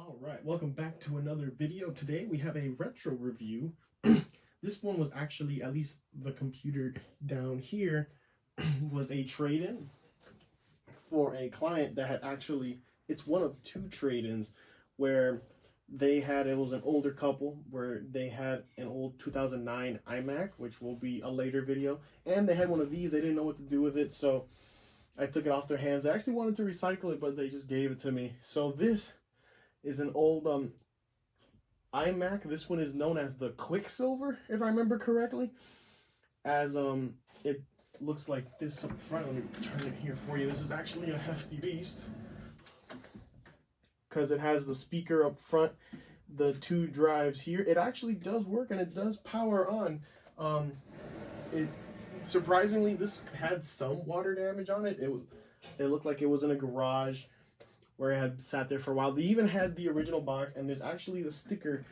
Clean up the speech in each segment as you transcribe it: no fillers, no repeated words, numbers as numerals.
All right, welcome back to another video. Today we have a retro review. This one was actually, at least the computer down here, was a trade-in for a client that had actually, it's one of two trade-ins where it was an older couple where they had an old 2009 iMac, which will be a later video, and they had one of these. They didn't know what to do with it, so I took it off their hands. I actually wanted to recycle it, but they just gave it to me. So this is an old iMac. This one is known as the Quicksilver, if I remember correctly. As it looks like this up front. Let me turn it here for you. This is actually a hefty beast because it has the speaker up front, the two drives here. It actually does work and it does power on. It surprisingly, this had some water damage on it. It looked like it was in a garage where it had sat there for a while. They even had the original box, and there's actually the sticker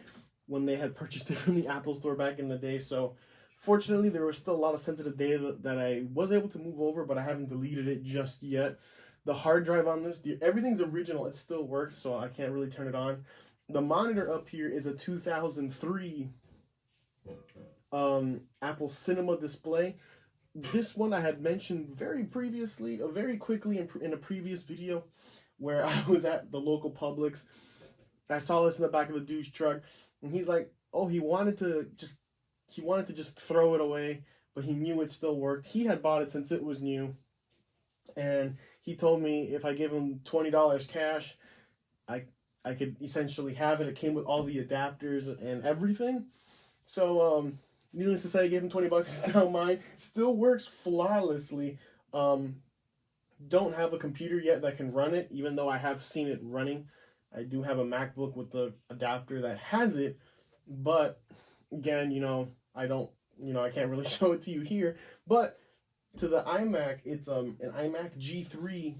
when they had purchased it from the Apple Store back in the day. So fortunately, there was still a lot of sensitive data that I was able to move over, but I haven't deleted it just yet. The hard drive on this, everything's original. It still works, so I can't really turn it on. The monitor up here is a 2003 Apple Cinema display. This one I had mentioned very quickly in a previous video, where I was at the local Publix. I saw this in the back of the douche truck, and he's like, oh, he wanted to just throw it away, but he knew it still worked. He had bought it since it was new, and he told me if I give him $20 cash, I could essentially have it. It came with all the adapters and everything. So needless to say, I gave him $20. It's now mine. Still works flawlessly. Don't have a computer yet that can run it, even though I have seen it running. I do have a MacBook with the adapter that has it, but again, I can't really show it to you here. But to the iMac, it's an iMac G3,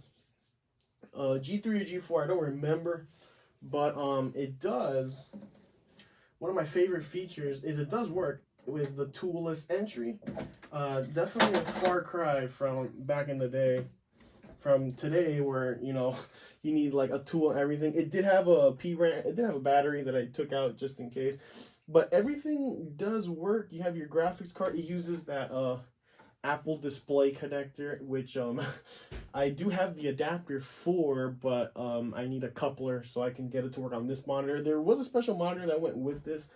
G3 or G4, I don't remember, but it does. One of my favorite features is it does work with the toolless entry. Definitely a far cry from back in the day. From today, where you need like a tool and everything. It did have a PRAM. It did have a battery that I took out just in case, but everything does work. You have your graphics card. It uses that Apple Display connector, which I do have the adapter for, but I need a coupler so I can get it to work on this monitor. There was a special monitor that went with this.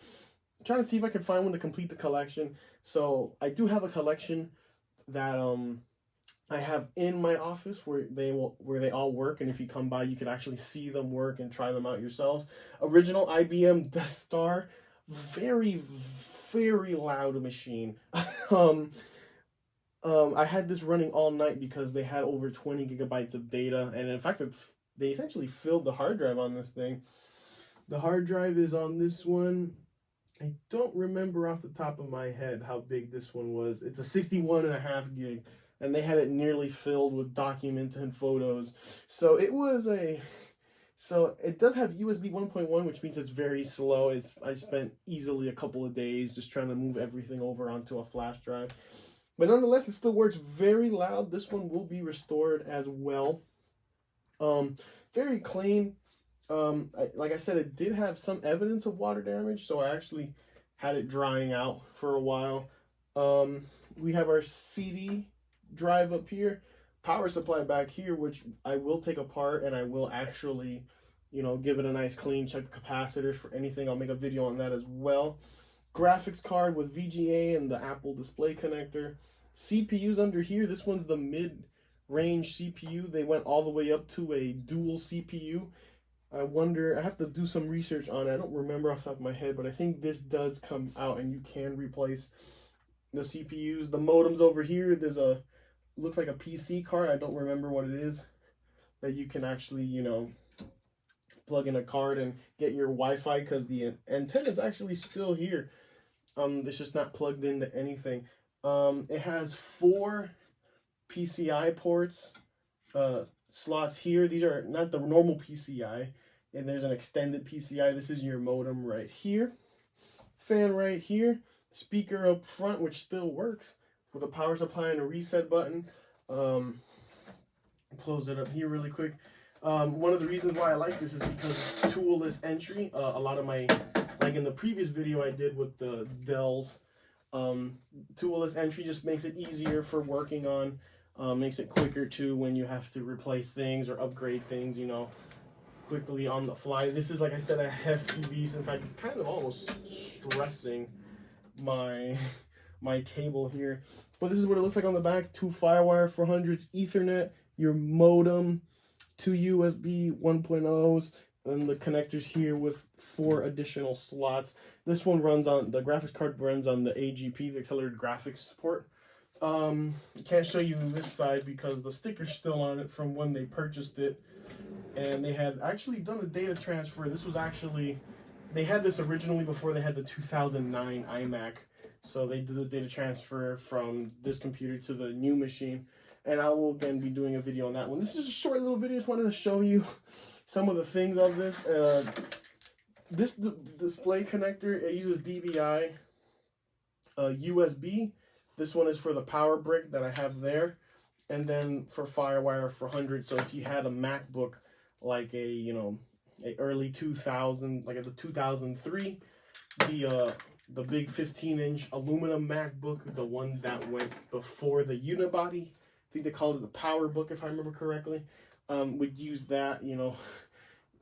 I'm trying to see if I can find one to complete the collection. So I do have a collection that I have in my office where they all work, and if you come by, you can actually see them work and try them out yourselves. Original IBM Death Star, very, very loud machine. I had this running all night because they had over 20 gigabytes of data, and in fact, they essentially filled the hard drive on this thing. The hard drive is on this one. I don't remember off the top of my head how big this one was. It's a 61.5 gig. And they had it nearly filled with documents and photos. So it does have USB 1.1, which means it's very slow. I spent easily a couple of days just trying to move everything over onto a flash drive. But nonetheless, it still works very loud. This one will be restored as well. Very clean. Like I said, it did have some evidence of water damage, so I actually had it drying out for a while. We have our CD drive up here, power supply back here, which I will take apart, and I will actually give it a nice clean, check the capacitors for anything. I'll make a video on that as well. Graphics card with VGA and the Apple Display connector. CPUs under here. This one's the mid-range CPU. They went all the way up to a dual CPU. I have to do some research on it. I don't remember off the top of my head, but I think this does come out and you can replace the CPUs. The modems over here, looks like a PC card. I don't remember what it is, that you can actually, plug in a card and get your Wi-Fi, because the antenna is actually still here. It's just not plugged into anything. It has 4 PCI ports, slots here. These are not the normal PCI, and there's an extended PCI. This is your modem right here. Fan right here. Speaker up front, which still works, with a power supply and a reset button. Close it up here really quick. One of the reasons why I like this is because it's toolless entry. A lot of my, like in the previous video I did with the Dells, toolless entry just makes it easier for working on, makes it quicker too when you have to replace things or upgrade things, you know, quickly on the fly. This is, like I said, a hefty beast. In fact, it's kind of almost stressing my my table here. But this is what it looks like on the back. 2 FireWire 400s, Ethernet, your modem, 2 USB 1.0s, and the connectors here with 4 additional slots. This one runs on, the graphics card runs on the AGP, the accelerated graphics support. I can't show you this side because the sticker's still on it from when they purchased it. And they had actually done a data transfer. This was actually, they had this originally before they had the 2009 iMac. So they did the data transfer from this computer to the new machine. And I will again be doing a video on that one. This is just a short little video. Just wanted to show you some of the things of this. This display connector, it uses DVI, USB. This one is for the power brick that I have there. And then for FireWire 400. So if you had a MacBook like a, you know, a early 2000, like a 2003, the big 15-inch aluminum MacBook, the one that went before the unibody, I think they called it the PowerBook if I remember correctly, would use that, you know.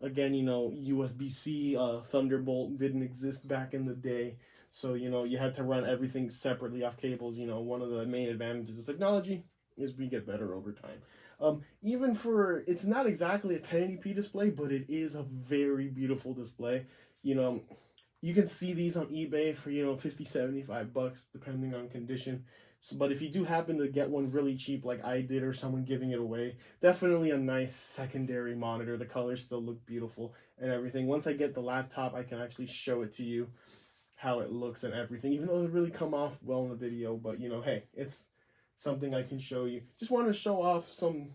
Again, you know, USB-C, Thunderbolt didn't exist back in the day. So, you know, you had to run everything separately off cables. You know, one of the main advantages of technology is we get better over time. Even for, it's not exactly a 1080p display, but it is a very beautiful display. You know, you can see these on eBay for, you know, 50, 75 bucks, depending on condition. So, but if you do happen to get one really cheap like I did or someone giving it away, definitely a nice secondary monitor. The colors still look beautiful and everything. Once I get the laptop, I can actually show it to you how it looks and everything, even though it really come off well in the video. But, you know, hey, it's something I can show you. Just want to show off some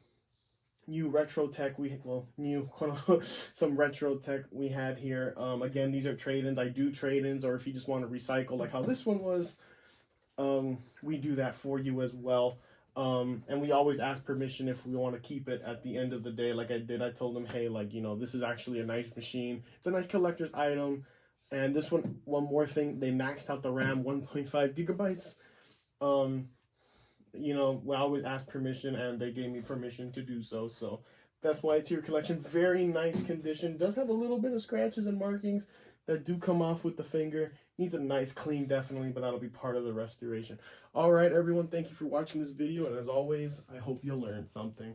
new retro tech some retro tech we had here. Again, these are trade-ins. I do trade-ins, or if you just want to recycle like how this one was, we do that for you as well. And we always ask permission if we want to keep it at the end of the day. Like I did, I told them, hey, like, you know, this is actually a nice machine. It's a nice collector's item. And this one more thing, they maxed out the RAM 1.5 gigabytes. You know, we always ask permission, and they gave me permission to do so. So that's why it's your collection. Very nice condition. Does have a little bit of scratches and markings that do come off with the finger. Needs a nice clean, definitely, but that'll be part of the restoration. All right, everyone, thank you for watching this video. And as always, I hope you learned something.